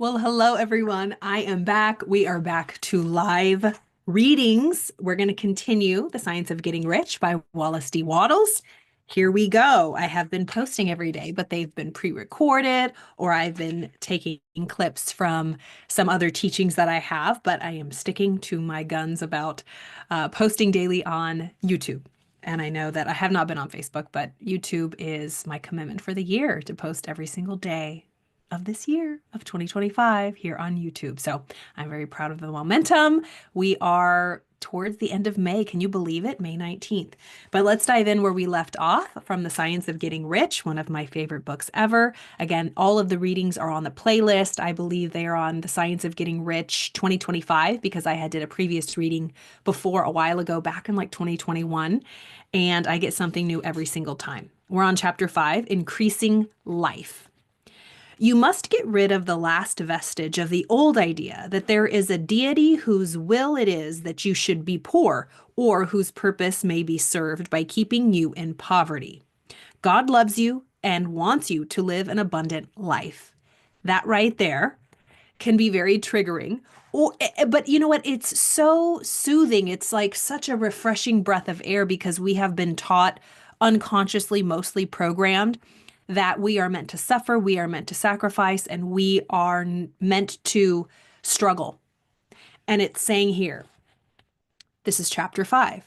Well, hello everyone. I am back. We are back to live readings. We're going to continue The Science of Getting Rich by Wallace D. Wattles. Here we go. I have been posting every day, but they've been pre-recorded or I've been taking clips from some other teachings that I have, but I am sticking to my guns about posting daily on YouTube. And I know that I have not been on Facebook, but YouTube is my commitment for the year to post every single day of this year of 2025 here on YouTube. So I'm very proud of the momentum. We are towards the end of May. Can you believe it? May 19th. But let's dive in where we left off from The Science of Getting Rich, one of my favorite books ever. Again, all of the readings are on the playlist. I believe they are on The Science of Getting Rich 2025 because I had did a previous reading before a while ago back in like 2021, and I get something new every single time. We're on chapter 5, Increasing Life. You must get rid of the last vestige of the old idea that there is a deity whose will it is that you should be poor, or whose purpose may be served by keeping you in poverty. God loves you and wants you to live an abundant life. That right there can be very triggering. But you know what? It's so soothing. It's like such a refreshing breath of air because we have been taught unconsciously, mostly programmed, that we are meant to suffer, we are meant to sacrifice, and we are meant to struggle. And it's saying here, this is chapter 5.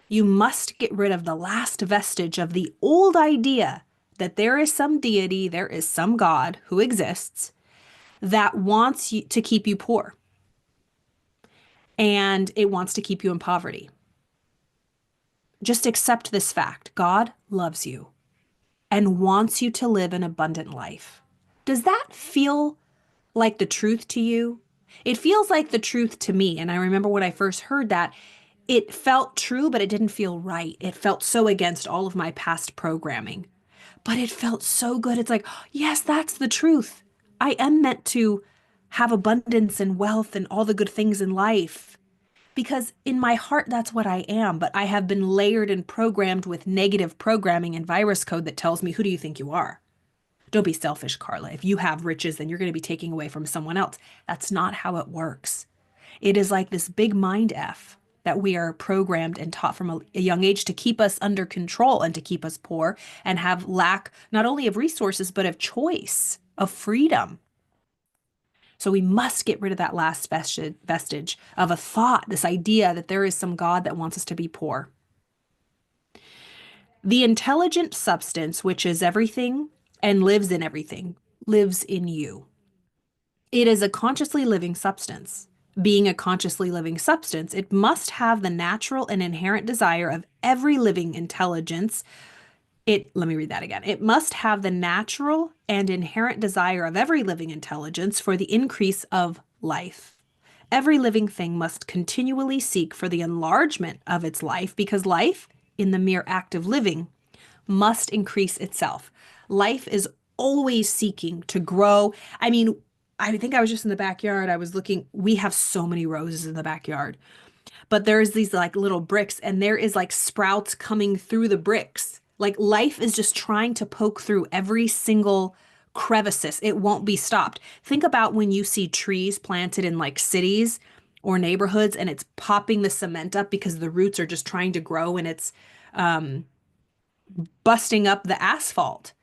You must get rid of the last vestige of the old idea that there is some deity, there is some God who exists that wants you to keep you poor and it wants to keep you in poverty. Just accept this fact. God loves you and wants you to live an abundant life. Does that feel like the truth to you? It feels like the truth to me. And I remember when I first heard that, it felt true, but it didn't feel right. It felt so against all of my past programming. But it felt so good. It's like, yes, that's the truth. I am meant to have abundance and wealth and all the good things in life. Because in my heart, that's what I am. But I have been layered and programmed with negative programming and virus code that tells me, who do you think you are? Don't be selfish, Carla. If you have riches, then you're going to be taking away from someone else. That's not how it works. It is like this big mind F that we are programmed and taught from a young age to keep us under control and to keep us poor and have lack not only of resources, but of choice, of freedom. So we must get rid of that last vestige of a thought, this idea that there is some God that wants us to be poor. The intelligent substance, which is everything and lives in everything, lives in you. It is a consciously living substance. Being a consciously living substance, it must have the natural and inherent desire of every living intelligence. Let me read that again. It must have the natural and inherent desire of every living intelligence for the increase of life. Every living thing must continually seek for the enlargement of its life because life, in the mere act of living, must increase itself. Life is always seeking to grow. I mean, I think I was just in the backyard. I was looking, we have so many roses in the backyard, but there's these like little bricks and there is like sprouts coming through the bricks. Like life is just trying to poke through every single crevices. It won't be stopped. Think about when you see trees planted in like cities or neighborhoods and it's popping the cement up because the roots are just trying to grow and it's busting up the asphalt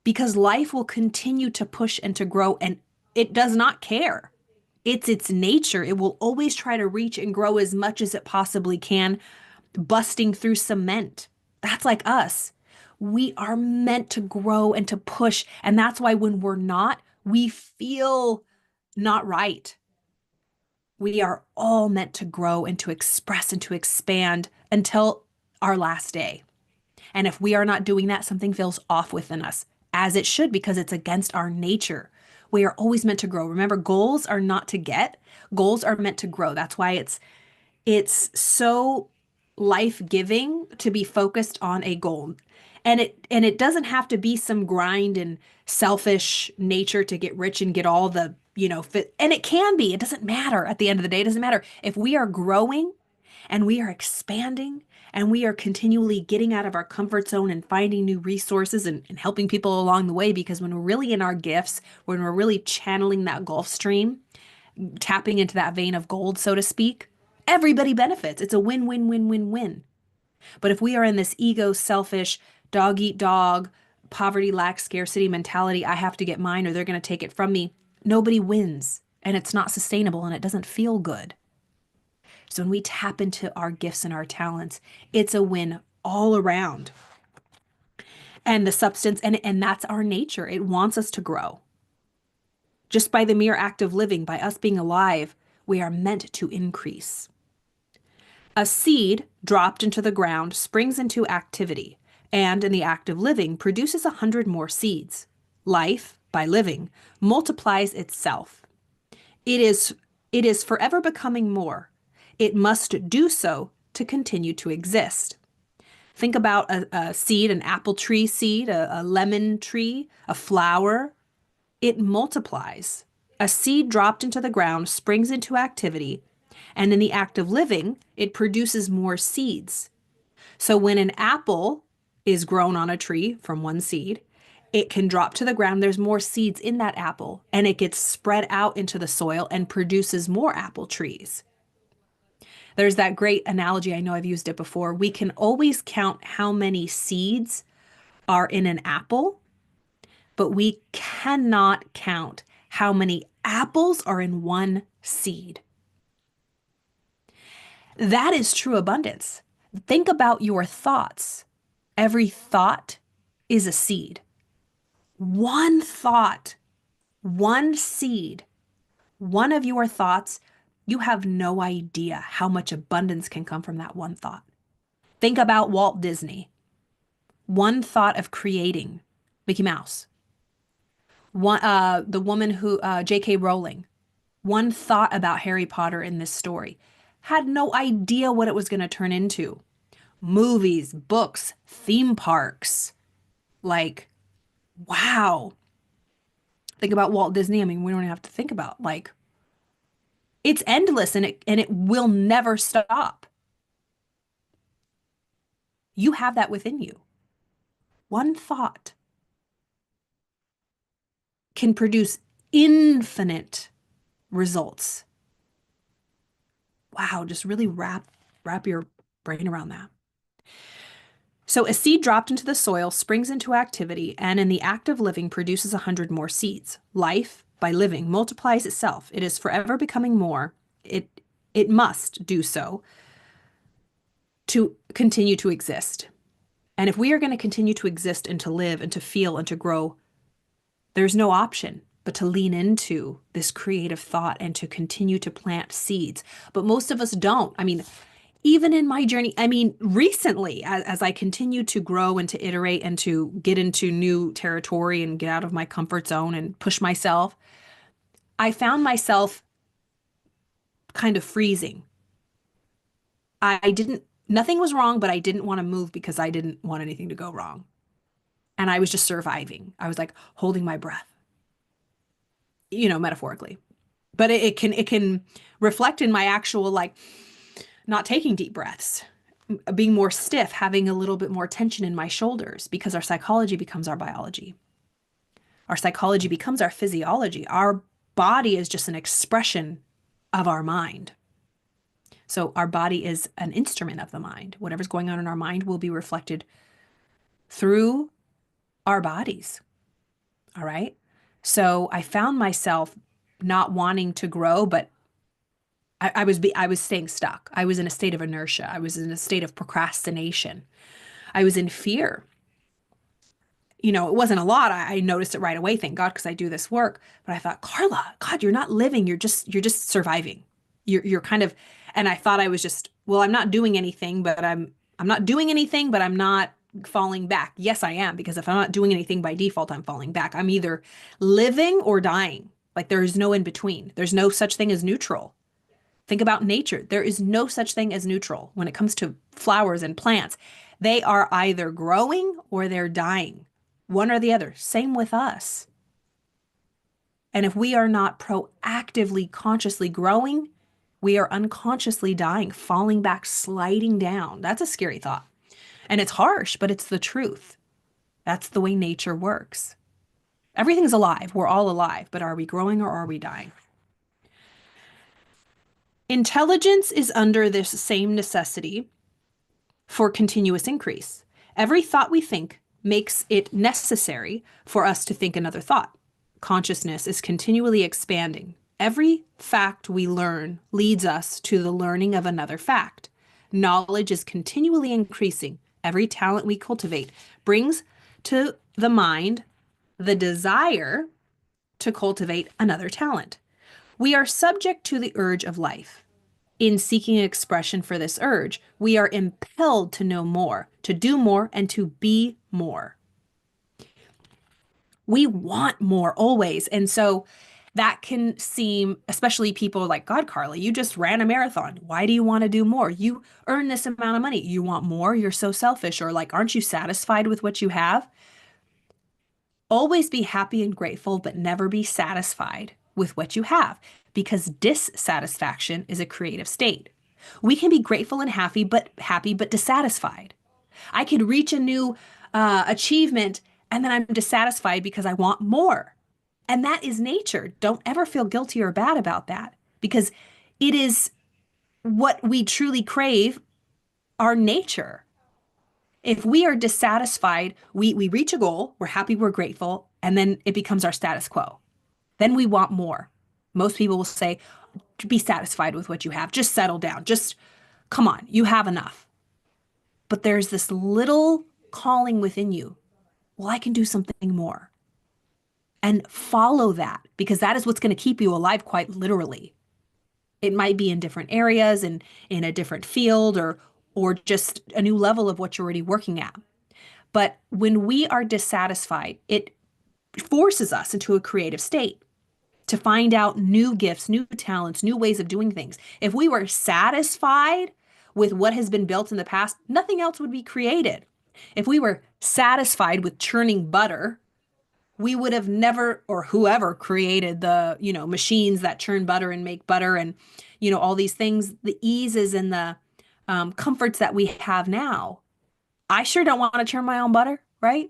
because life will continue to push and to grow and it does not care. It's its nature. It will always try to reach and grow as much as it possibly can, busting through cement. That's like us. We are meant to grow and to push. And that's why when we're not, we feel not right. We are all meant to grow and to express and to expand until our last day. And if we are not doing that, something feels off within us, as it should, because it's against our nature. We are always meant to grow. Remember, goals are not to get, goals are meant to grow. That's why it's so life-giving to be focused on a goal. And it doesn't have to be some grind and selfish nature to get rich and get all the, fit. And it can be. It doesn't matter at the end of the day. It doesn't matter. If we are growing and we are expanding And we are continually getting out of our comfort zone and finding new resources and helping people along the way. Because when we're really in our gifts, when we're really channeling that Gulf Stream, tapping into that vein of gold, so to speak, everybody benefits. It's a win, win, win, win, win. But if we are in this ego, selfish, dog eat dog, poverty, lack, scarcity mentality, I have to get mine or they're going to take it from me, nobody wins. And it's not sustainable and it doesn't feel good. So when we tap into our gifts and our talents, it's a win all around. And the substance, and that's our nature. It wants us to grow. Just by the mere act of living, by us being alive, we are meant to increase. A seed dropped into the ground springs into activity, and in the act of living produces 100 more seeds. Life, by living, multiplies itself. It is forever becoming more. It must do so to continue to exist. Think about a seed, an apple tree seed, a lemon tree, a flower. It multiplies. A seed dropped into the ground springs into activity, and in the act of living, it produces more seeds. So when an apple is grown on a tree from one seed, it can drop to the ground. There's more seeds in that apple, and it gets spread out into the soil and produces more apple trees. There's that great analogy. I know I've used it before. We can always count how many seeds are in an apple, but we cannot count how many apples are in one seed. That is true abundance. Think about your thoughts. Every thought is a seed. One thought, one seed, one of your thoughts, you have no idea how much abundance can come from that one thought. Think about Walt Disney. One thought of creating Mickey Mouse. The woman who, J.K. Rowling, one thought about Harry Potter in this story, had no idea what it was going to turn into. Movies, books, theme parks. Like, wow. Think about Walt Disney. I mean, we don't have to think about, like, it's endless and it will never stop. You have that within you. One thought can produce infinite results. Wow, just really wrap your brain around that. So a seed dropped into the soil springs into activity, and in the act of living produces 100 more seeds. Life, by living, multiplies itself. It is forever becoming more. It must do so to continue to exist. And if we are going to continue to exist and to live and to feel and to grow, there's no option but to lean into this creative thought and to continue to plant seeds. But most of us don't. I mean, even in my journey, I mean, recently, as I continue to grow and to iterate and to get into new territory and get out of my comfort zone and push myself, I found myself kind of freezing. Nothing was wrong, but I didn't want to move because I didn't want anything to go wrong. And I was just surviving. I was like holding my breath, metaphorically. But it can reflect in my actual, like, not taking deep breaths, being more stiff, having a little bit more tension in my shoulders, because our psychology becomes our biology. Our psychology becomes our physiology. Our body is just an expression of our mind. So our body is an instrument of the mind. Whatever's going on in our mind will be reflected through our bodies. All right. So I found myself not wanting to grow, but I was staying stuck. I was in a state of inertia. I was in a state of procrastination. I was in fear. It wasn't a lot. I noticed it right away, thank God, because I do this work. But I thought, Carla, God, you're not living. You're just surviving. You're kind of, and I thought I was just, well, I'm not doing anything, but I'm not doing anything, but I'm not falling back. Yes, I am, because if I'm not doing anything by default, I'm falling back. I'm either living or dying. Like, there is no in between. There's no such thing as neutral. Think about nature. There is no such thing as neutral when it comes to flowers and plants. They are either growing or they're dying, one or the other. Same with us. And if we are not proactively, consciously growing, We are unconsciously dying, falling back, sliding down. That's a scary thought. And it's harsh, but it's the truth. That's the way nature works. Everything's alive. We're all alive, but are we growing or are we dying? Intelligence is under this same necessity for continuous increase. Every thought we think makes it necessary for us to think another thought. Consciousness is continually expanding. Every fact we learn leads us to the learning of another fact. Knowledge is continually increasing. Every talent we cultivate brings to the mind the desire to cultivate another talent. We are subject to the urge of life. In seeking expression for this urge, we are impelled to know more, to do more, and to be more. We want more always. And so that can seem, especially people like, God, Carly, you just ran a marathon. Why do you want to do more? You earn this amount of money. You want more? You're so selfish. Or like, aren't you satisfied with what you have? Always be happy and grateful, but never be satisfied with what you have, because dissatisfaction is a creative state. We can be grateful and happy but dissatisfied. I could reach a new achievement and then I'm dissatisfied because I want more. And that is nature. Don't ever feel guilty or bad about that, because it is what we truly crave, our nature. If we are dissatisfied, we reach a goal, we're happy, we're grateful, and then it becomes our status quo. Then we want more. Most people will say, be satisfied with what you have. Just settle down. Just come on, you have enough. But there's this little calling within you. Well, I can do something more. And follow that, because that is what's going to keep you alive, quite literally. It might be in different areas and in a different field, or just a new level of what you're already working at. But when we are dissatisfied, it forces us into a creative state to find out new gifts, new talents, new ways of doing things. If we were satisfied with what has been built in the past, nothing else would be created. If we were satisfied with churning butter, we would have never, or whoever created the, machines that churn butter and make butter and, all these things, the eases and the comforts that we have now. I sure don't want to churn my own butter, right?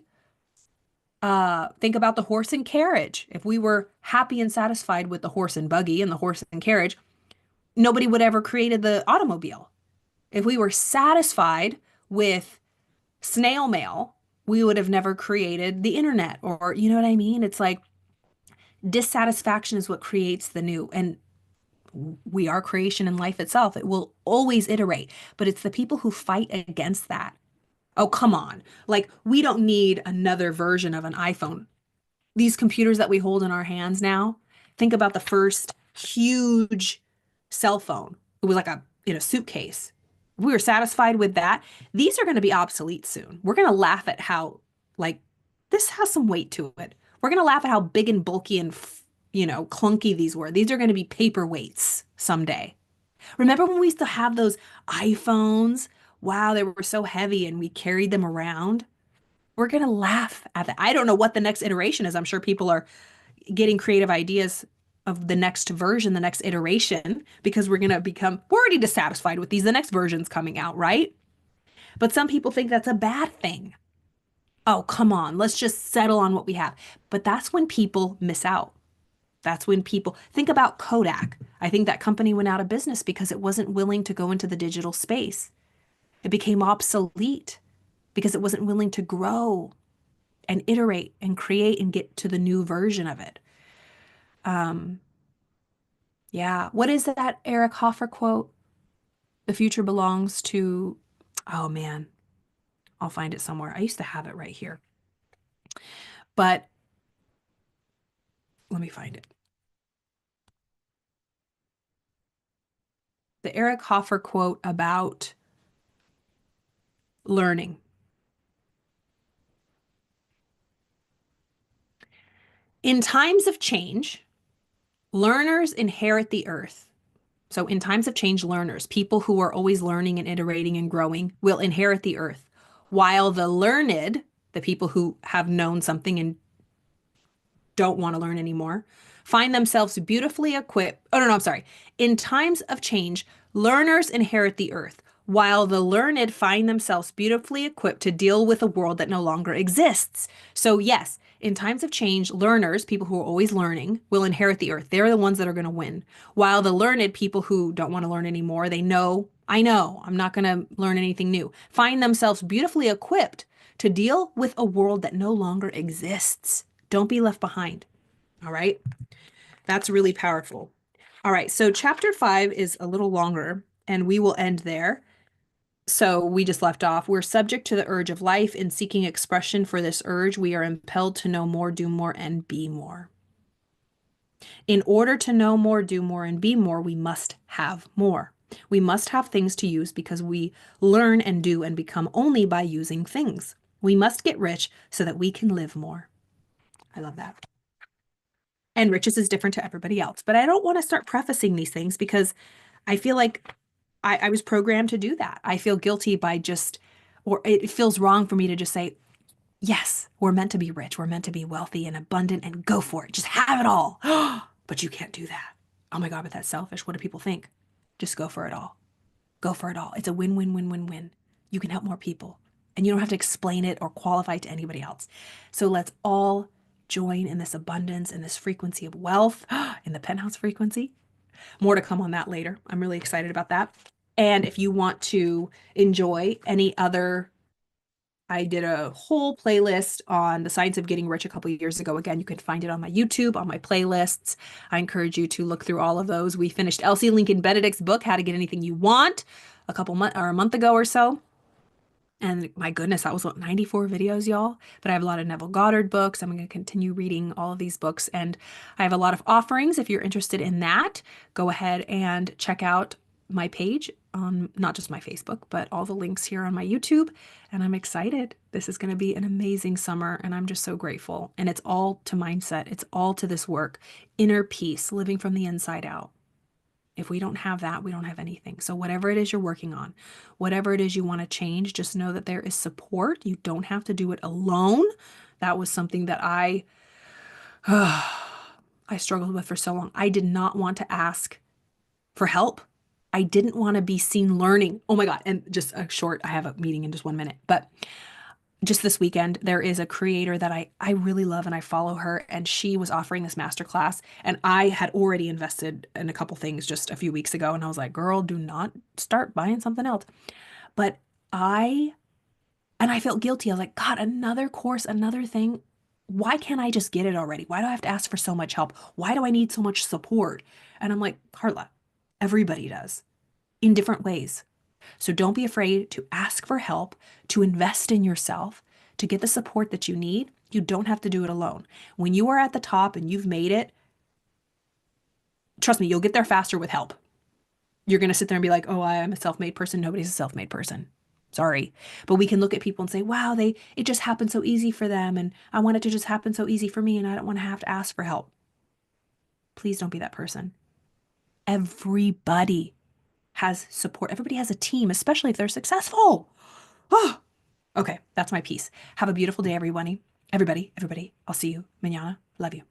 Think about the horse and carriage. If we were happy and satisfied with the horse and buggy and the horse and carriage, nobody would ever created the automobile. If we were satisfied with snail mail, we would have never created the internet, or you know what I mean? It's like dissatisfaction is what creates the new. And we are creation in life itself. It will always iterate, but it's the people who fight against that. Oh, come on. Like, we don't need another version of an iPhone. These computers that we hold in our hands now, think about the first huge cell phone. It was like in a suitcase. We were satisfied with that. These are going to be obsolete soon. We're going to laugh at how, like, this has some weight to it. We're going to laugh at how big and bulky and, clunky these were. These are going to be paperweights someday. Remember when we used to have those iPhones? Wow, they were so heavy and we carried them around. We're going to laugh at that. I don't know what the next iteration is. I'm sure people are getting creative ideas of the next version, the next iteration, because we're already dissatisfied with these. The next version's coming out, right? But some people think that's a bad thing. Oh, come on, let's just settle on what we have. But that's when people miss out. That's when people think about Kodak. I think that company went out of business because it wasn't willing to go into the digital space. It became obsolete because it wasn't willing to grow and iterate and create and get to the new version of it. Yeah. What is that Eric Hoffer quote? The future belongs to, oh man, I'll find it somewhere. I used to have it right here, but let me find it. The Eric Hoffer quote about learning. In times of change, learners inherit the earth. So in times of change, learners, people who are always learning and iterating and growing, will inherit the earth, while the learned, the people who have known something and don't want to learn anymore, find themselves beautifully equipped. Oh, no, no, I'm sorry. In times of change, learners inherit the earth, while the learned find themselves beautifully equipped to deal with a world that no longer exists. So, yes, in times of change, learners, people who are always learning, will inherit the earth. They're the ones that are going to win. While the learned, people who don't want to learn anymore, they know, I know, I'm not going to learn anything new, find themselves beautifully equipped to deal with a world that no longer exists. Don't be left behind. All right. That's really powerful. All right. So, chapter 5 is a little longer, and we will end there. So we just left off. We're subject to the urge of life. In seeking expression for this urge, we are impelled to know more, do more, and be more. In order to know more, do more, and be more, we must have more. We must have things to use because we learn and do and become only by using things. We must get rich so that we can live more. I love that. And riches is different to everybody else. But I don't want to start prefacing these things because I feel like I was programmed to do that. I feel guilty by just, or it feels wrong for me to just say, yes, we're meant to be rich. We're meant to be wealthy and abundant and go for it. Just have it all. But you can't do that. Oh my God, but that's selfish. What do people think? Just go for it all. Go for it all. It's a win, win, win, win, win. You can help more people and you don't have to explain it or qualify it to anybody else. So let's all join in this abundance and this frequency of wealth in the penthouse frequency. More to come on that later. I'm really excited about that. And if you want to enjoy any other, I did a whole playlist on the science of getting rich a couple of years ago. Again, you can find it on my YouTube, on my playlists. I encourage you to look through all of those. We finished Elsie Lincoln Benedict's book, How to Get Anything You Want, a month ago or so. And my goodness, that was what, 94 videos, y'all. But I have a lot of Neville Goddard books. I'm going to continue reading all of these books. And I have a lot of offerings. If you're interested in that, go ahead and check out my page on not just my Facebook, but all the links here on my YouTube. And I'm excited. This is going to be an amazing summer. And I'm just so grateful. And it's all to mindset. It's all to this work, inner peace, living from the inside out. If we don't have that, we don't have anything. So whatever it is you're working on, whatever it is you want to change, just know that there is support. You don't have to do it alone. That was something that I struggled with for so long. I did not want to ask for help. I didn't want to be seen learning. Oh my God. And just a short, I have a meeting in just 1 minute, but just this weekend, there is a creator that I really love and I follow her, and she was offering this masterclass. And I had already invested in a couple things just a few weeks ago. And I was like, girl, do not start buying something else. But I felt guilty. I was like, God, another course, another thing. Why can't I just get it already? Why do I have to ask for so much help? Why do I need so much support? And I'm like, Carla, everybody does in different ways. So don't be afraid to ask for help, to invest in yourself, to get the support that you need. You don't have to do it alone. When you are at the top and you've made it, trust me, you'll get there faster with help. You're going to sit there and be like, oh, I am a self-made person. Nobody's a self-made person. Sorry. But we can look at people and say, wow, it just happened so easy for them. And I want it to just happen so easy for me. And I don't want to have to ask for help. Please don't be that person. Everybody has support. Everybody has a team, especially if they're successful. Oh, okay. That's my piece. Have a beautiful day, everybody. Everybody. I'll see you mañana. Love you.